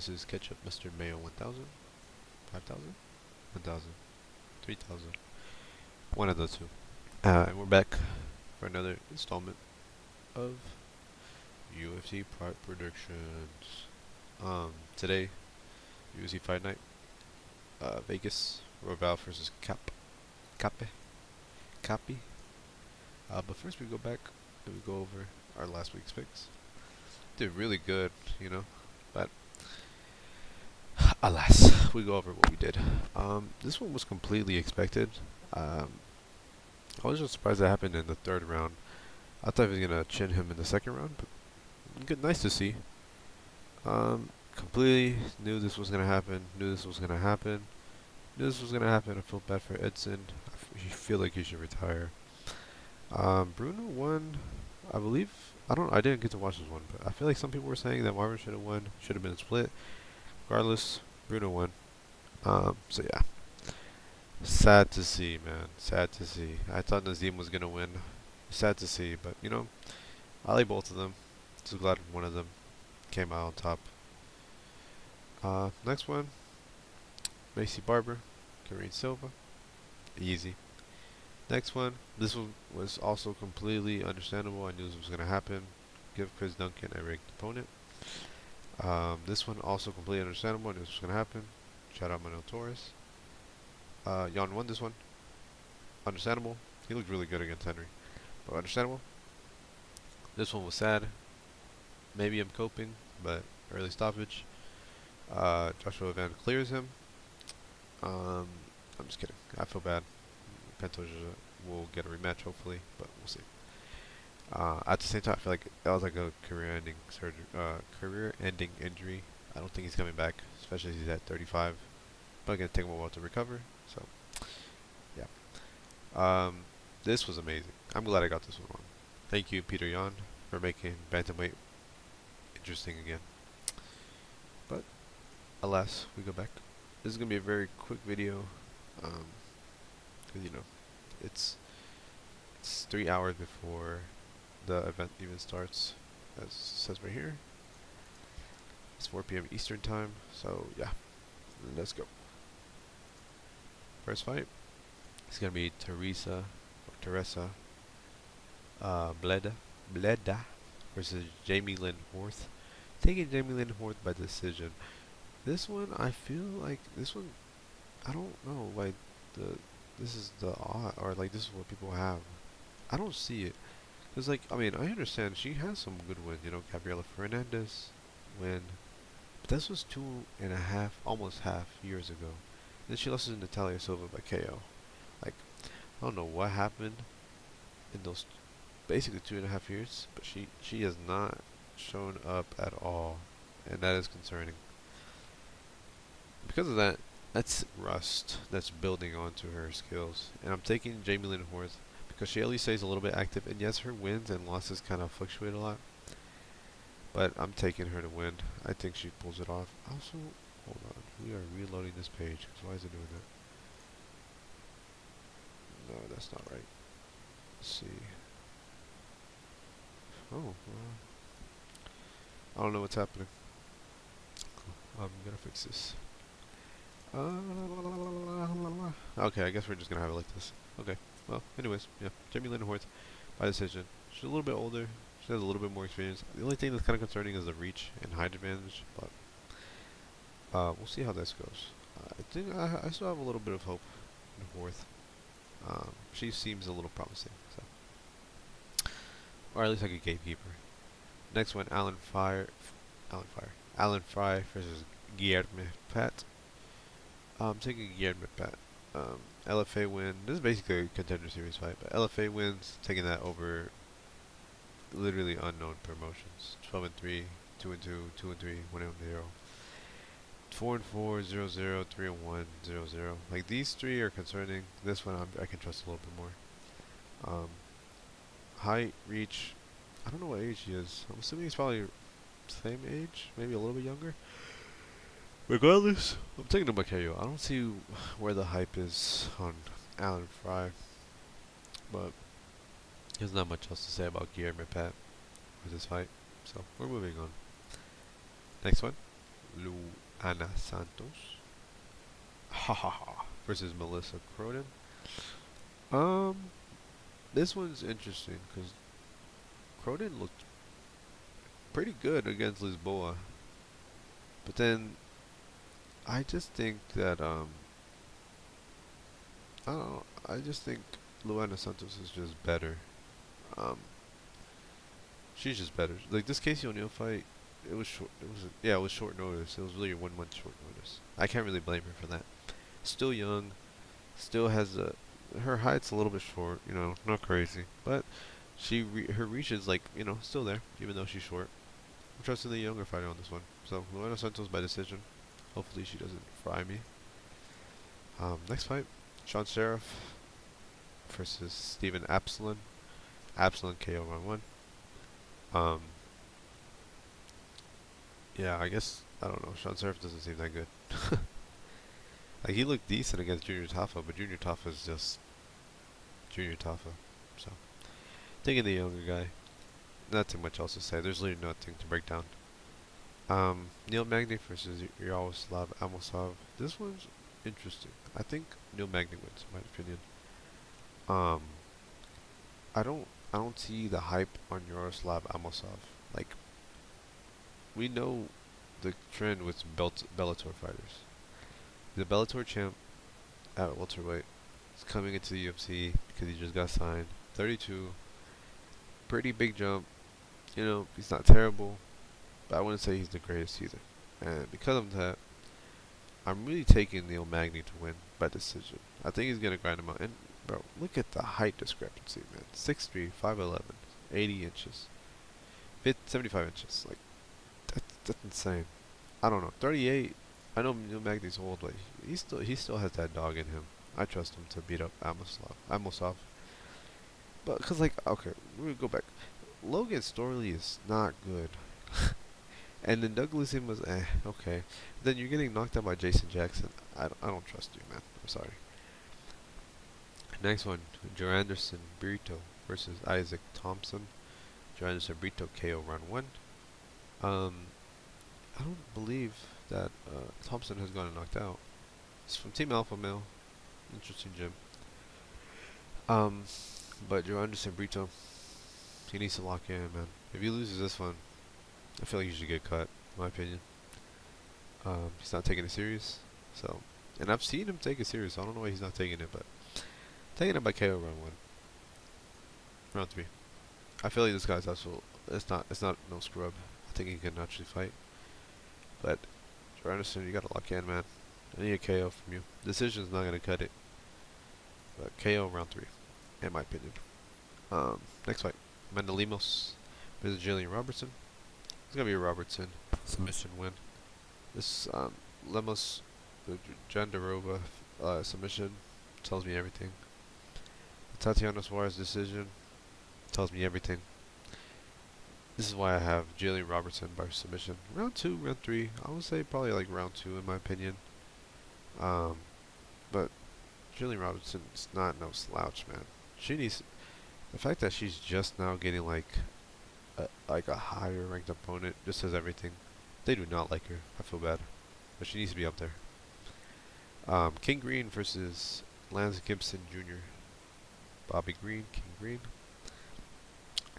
This is Ketchup Mustard Mayo 1000, 5000, 1000, 3000. One of the two. And we're back for another installment of UFC Pride Predictions. Today, UFC Fight Night, Vegas, Royval versus Kape. Kape. But first we go back and we go over our last week's picks. Did really good, but alas, we go over what we did. This one was completely expected. I was just surprised that happened in the third round. I thought he was gonna chin him in the second round, but good, nice to see. Completely knew this was gonna happen. Knew this was gonna happen. Knew this was gonna happen. I feel bad for Edson. I feel like he should retire. Bruno won, I believe. I didn't get to watch this one, but I feel like some people were saying that Marvin should have won. Should have been a split. Regardless, Bruno won. So yeah. Sad to see, man. Sad to see. I thought Nazim was gonna win. Sad to see, but I like both of them. Just glad one of them came out on top. Next one, Macy Barber, Karine Silva. Easy. Next one, this one was also completely understandable. I knew this was gonna happen. Give Chris Duncan a ranked opponent. This one also completely understandable. I knew this was gonna happen. Shout out Manuel Torres. Jan won this one. Understandable. He looked really good against Henry, but understandable. This one was sad. Maybe I'm coping, but early stoppage. Joshua Van clears him. I'm just kidding. I feel bad. Pantoja will get a rematch hopefully, but we'll see. At the same time, I feel like that was like a career-ending surgery, career-ending injury. I don't think he's coming back, especially as he's at 35. But gonna take him a while to recover. So, yeah. This was amazing. I'm glad I got this one on. Thank you, Peter Yan, for making bantamweight interesting again. But alas, we go back. This is gonna be a very quick video, because it's 3 hours before the event even starts, as it says right here. It's 4 p.m. Eastern time. So yeah, let's go. First fight, it's gonna be Teresa Bleda versus Jamie Lynn Horth. Taking Jamie Lynn Horth by decision. This one, I feel like I don't know, like this is the odd, or like this is what people have. I don't see it, cause I understand she has some good wins. Gabriela Fernandez win, but this was 2.5, almost half years ago. Then she lost to Natalia Silva by KO. Like, I don't know what happened in those basically 2.5 years, but she has not shown up at all, and that is concerning. Because of that, that's rust that's building onto her skills. And I'm taking Jamie Lynn Horth because she at least stays a little bit active, and yes, her wins and losses kind of fluctuate a lot, but I'm taking her to win. I think she pulls it off. Also, hold on. We are reloading this page. Cause why is it doing that? No, that's not right. Let's see. Oh, I don't know what's happening. I'm gonna fix this. Okay, I guess we're just gonna have it like this. Okay. Well, anyways, yeah. Jamie Lynn Horth by decision. She's a little bit older. She has a little bit more experience. The only thing that's kind of concerning is the reach and height advantage, but we'll see how this goes. I think I still have a little bit of hope in Horth. She seems a little promising, so, or at least like a gatekeeper. Next one, Alan Fry versus Guilherme Pat. I'm taking Guilherme Pat. LFA win. This is basically a contender series fight, but LFA wins, taking that over literally unknown promotions. 12-3, 2-2, 2-3, 1-0. 4-4, 0-0, 3-1, 0-0. Like, these three are concerning. This one I can trust a little bit more. Height, reach. I don't know what age he is. I'm assuming he's probably same age, maybe a little bit younger. Regardless, I'm taking him by KO. I don't see where the hype is on Alan Fry, but there's not much else to say about Guilherme Pat with this fight. So we're moving on. Next one. Luana Santos. Ha ha ha. Versus Melissa Cronin. Um, this one's interesting because Cronin looked pretty good against Lisboa, but then I just think that I don't know. I just think Luana Santos is just better. Um, she's just better. Like this Casey O'Neill fight, it was short. It was short notice. It was really 1 month short notice. I can't really blame her for that. Still young, still has her height's a little bit short. You know, not crazy, but her reach is like still there, even though she's short. I'm trusting the younger fighter on this one. So Luana Santos by decision. Hopefully she doesn't fry me. Next fight, Sean Sheriff versus Steven Absalon. Absalon KO round 1. Um, yeah, I guess I don't know. Sean Sheriff doesn't seem that good. Like he looked decent against Junior Tafa, but Junior Tafa is just Junior Tafa. So taking the younger guy. Not too much else to say. There's literally nothing to break down. Neil Magny versus Yaroslav Amosov. This one's interesting. I think Neil Magny wins, in my opinion. Um, I don't see the hype on Yaroslav Amosov. Like we know the trend with Bellator fighters. The Bellator champ at welterweight is coming into the UFC because he just got signed. 32, pretty big jump. You know, he's not terrible, but I wouldn't say he's the greatest either. And because of that, I'm really taking Neil Magny to win by decision. I think he's gonna grind him out. And bro, look at the height discrepancy, man. 6'3", 5'11", 80 inches, 75 inches. Like that's insane. I don't know. 38. I know Neil Magny's old, but he still has that dog in him. I trust him to beat up Amosov. But cause like okay, we go back. Logan Storley is not good. And then Douglas Sim was okay. Then you're getting knocked out by Jason Jackson. I don't trust you, man. I'm sorry. Next one, Joe Anderson Brito versus Isaac Thompson. Joe Anderson Brito KO round 1. I don't believe that Thompson has gotten knocked out. It's from Team Alpha Male. Interesting gym. But Joe Anderson Brito, he needs to lock in, man. If he loses this one, I feel like he should get cut, in my opinion. He's not taking it serious. So, and I've seen him take it serious. So I don't know why he's not taking it, but taking it by KO round 1, round 3. I feel like this guy's also it's not no scrub. I think he can actually fight. But Joe Anderson, you gotta lock in, man. I need a KO from you. Decision's not gonna cut it. But KO round 3, in my opinion. Next fight, Mendelimos versus Jillian Robertson. It's gonna be a Robertson submission win. This Lemos Jandarova submission tells me everything. The Tatiana Suarez decision tells me everything. This is why I have Jillian Robertson by submission. Round 2, round 3. I would say probably like round 2 in my opinion. But Jillian Robertson's not no slouch, man. She needs the fact that she's just now getting like a higher ranked opponent just says everything. They do not like her. I feel bad, but she needs to be up there. King Green versus Lance Gibson Jr. Bobby Green, King Green.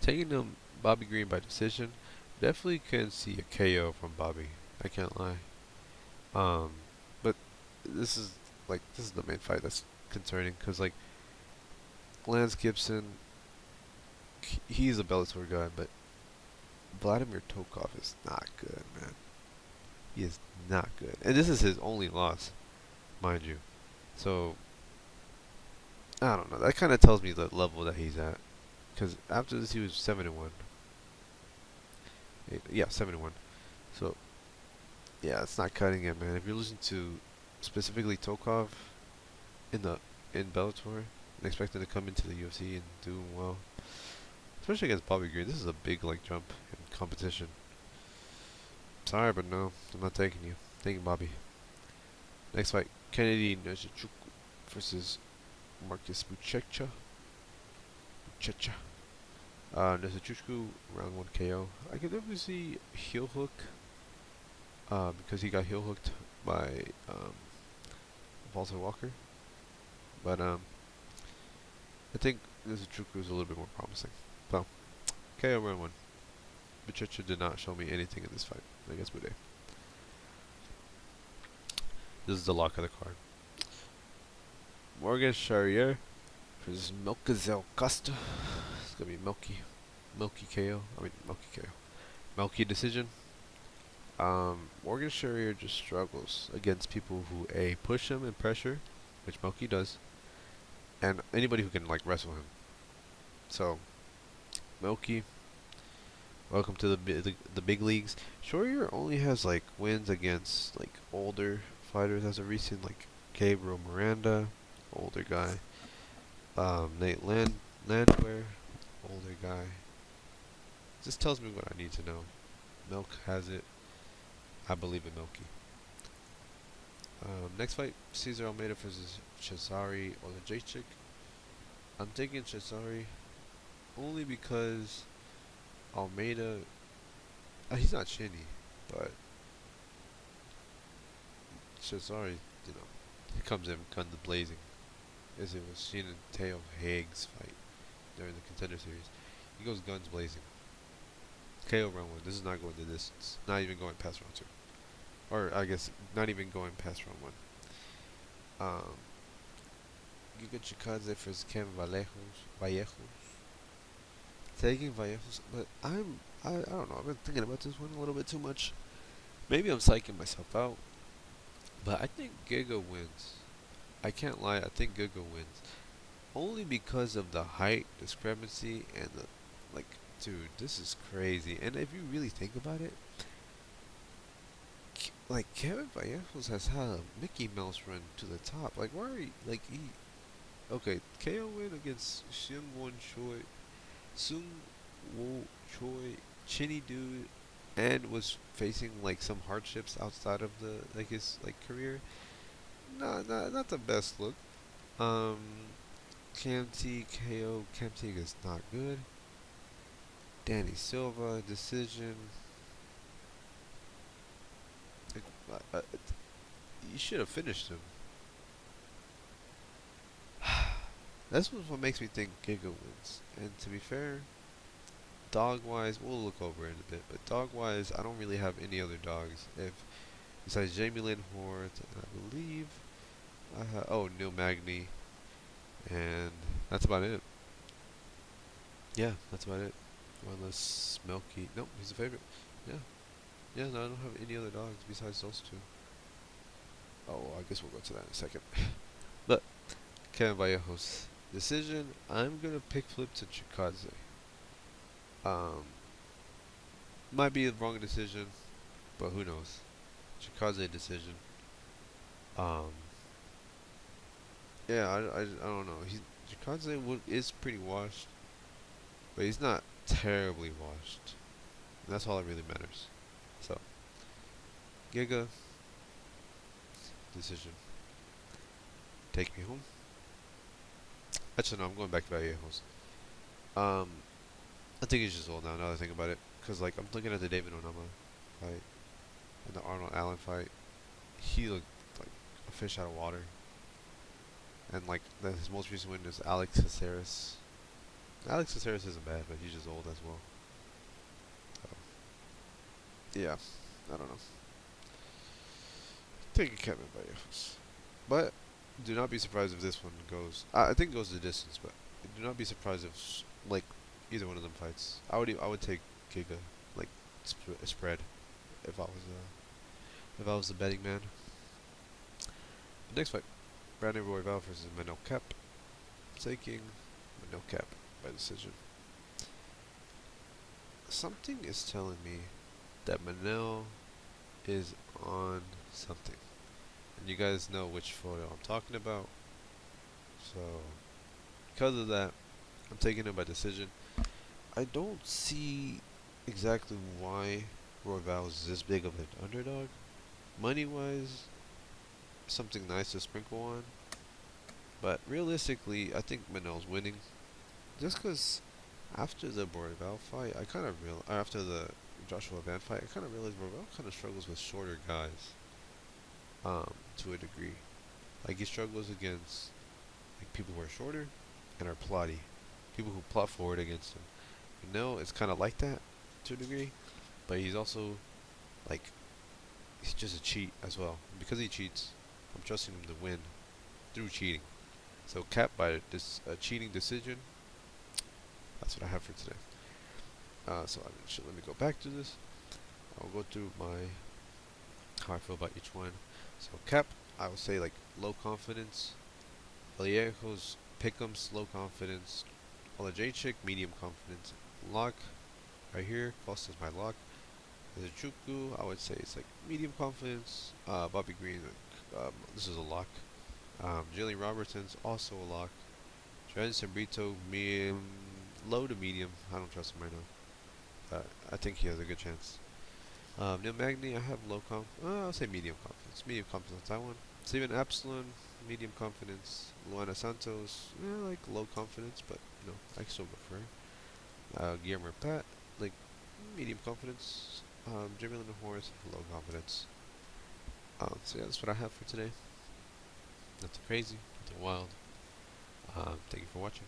Taking them Bobby Green by decision. Definitely can see a KO from Bobby. I can't lie. But this is the main fight that's concerning because like Lance Gibson, he's a Bellator guy, but Vladimir Tokov is not good, man. He is not good, and this is his only loss, mind you. So I don't know. That kind of tells me the level that he's at. Because after this, he was 7-1. Yeah, 7-1. So yeah, it's not cutting it, man. If you're losing to specifically Tokov in Bellator and expecting to come into the UFC and do well, especially against Bobby Green, this is a big like jump in competition. Sorry, but no, I'm not taking you. Taking Bobby. Next fight, Kennedy Nzechukwu versus Marcus Buchecha. Nzechukwu round 1 KO. I could definitely see heel hook because he got heel hooked by Walter Walker. But I think this Chuku is a little bit more promising. So KO round one. Bichicha did not show me anything in this fight against Bude. This is the lock of the card. Morgan Charrier versus Milkazel Costa. It's gonna be Milky KO. I mean Milky KO. Milky decision. Morgan Charrier just struggles against people who push him and pressure, which Milky does, and anybody who can like wrestle him. So Milky, welcome to the big leagues. Charrier only has like wins against like older fighters as of recent, like Gabriel Miranda, older guy. Nate Landwehr, older guy. This tells me what I need to know. Milk has it. I believe in Milky. Next fight, Cesar Almeida versus Cesare Olajaychik. I'm taking Cesare only because Almeida, he's not chinny, but Cesare, he comes in guns blazing, as it was seen in Teo Haig's fight during the Contender Series. He goes guns blazing. KO round one. This is not going the distance. Not even going past round two. Or I guess not even going past round one. Giga Chikadze versus Ken Vallejos. Taking Vallejos, but I don't know. I've been thinking about this one a little bit too much. Maybe I'm psyching myself out, but I think Giga wins. I can't lie. I think Giga wins only because of the height discrepancy and the dude, this is crazy. And if you really think about it, like Kevin Vallejos has had a Mickey Mouse run to the top. Like why are okay, KO win against Sung Won Choi, chinny dude, and was facing like some hardships outside of the his career. Not the best look. Cam T KO. Cam T is not good. Danny Silva decision. You should have finished him. That's what makes me think Giga wins. And to be fair, dog-wise, we'll look over it a bit. But dog-wise, I don't really have any other dogs. Besides Jamie Lynn Hort, and I believe I have Neil Magny, and that's about it. Yeah, that's about it. Unless Milky, nope, he's a favorite. Yeah, no, I don't have any other dogs besides those two. Oh, I guess we'll go to that in a second. But Kevin Vallejos decision. I'm gonna pick flip to Chikadze. Might be the wrong decision, but who knows? Chikadze decision. Yeah, I don't know. Chikadze is pretty washed, but he's not terribly washed. And that's all that really matters. So, Giga decision. Take me home. Actually, no, I'm going back to Vallejos. I think he's just old now. Now that I think about it, because I'm looking at the David Onama fight and the Arnold Allen fight. He looked like a fish out of water. And his most recent win is Alex Caceres. Alex Caceres isn't bad, but he's just old as well. So, yeah, I don't know. Taking Kevin Vallejos. But do not be surprised if this one goes. I think it goes the distance, but do not be surprised if either one of them fights. I would take Giga spread if I was the betting man. The next fight, Brandon Royval versus Manel Kape. Taking Manel Kape by decision. Something is telling me that Manel is on something. And you guys know which photo I'm talking about. So, because of that, I'm taking him by decision. I don't see exactly why Royval is this big of an underdog. Money-wise, something nice to sprinkle on. But realistically, I think Manel's winning. Just because after the Royval fight, I kind of after the Joshua Van fight, I kind of realized Royval kind of struggles with shorter guys, to a degree. Like he struggles against like people who are shorter and are plotty, people who plot forward against him. You know, it's kind of like that to a degree, but he's also like he's just a cheat as well. Because he cheats, I'm trusting him to win through cheating. So Kape by this cheating decision. That's what I have for today. Let me go back to this. I'll go through my how I feel about each one. So Kape, I would say like low confidence. Vallejo's Pick'em's low confidence. Olajic medium confidence. Lock right here. Costa's my lock. The Chuku, I would say it's like medium confidence. Bobby Green, this is a lock. Jillian Robertson's also a lock. Jordan Brito, medium, low to medium. I don't trust him right now. I think he has a good chance. Neil Magny, I have I'll say medium confidence. Medium confidence, that one. Steven Epsilon, medium confidence. Luana Santos, like low confidence, but I still go for her. Guillermo Pat, like medium confidence. Jimmy Lynn Horse, low confidence. So yeah, that's what I have for today. Nothing crazy, nothing wild. Thank you for watching.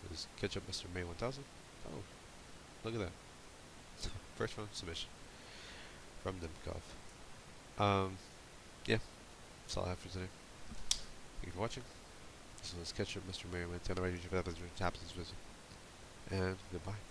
This is Catch Up Mr. May 1000. Oh, look at that. First round submission from Dimkov. Yeah, that's all I have for today. Thank you for watching. This was Catch Up Mr. May 1000. And goodbye.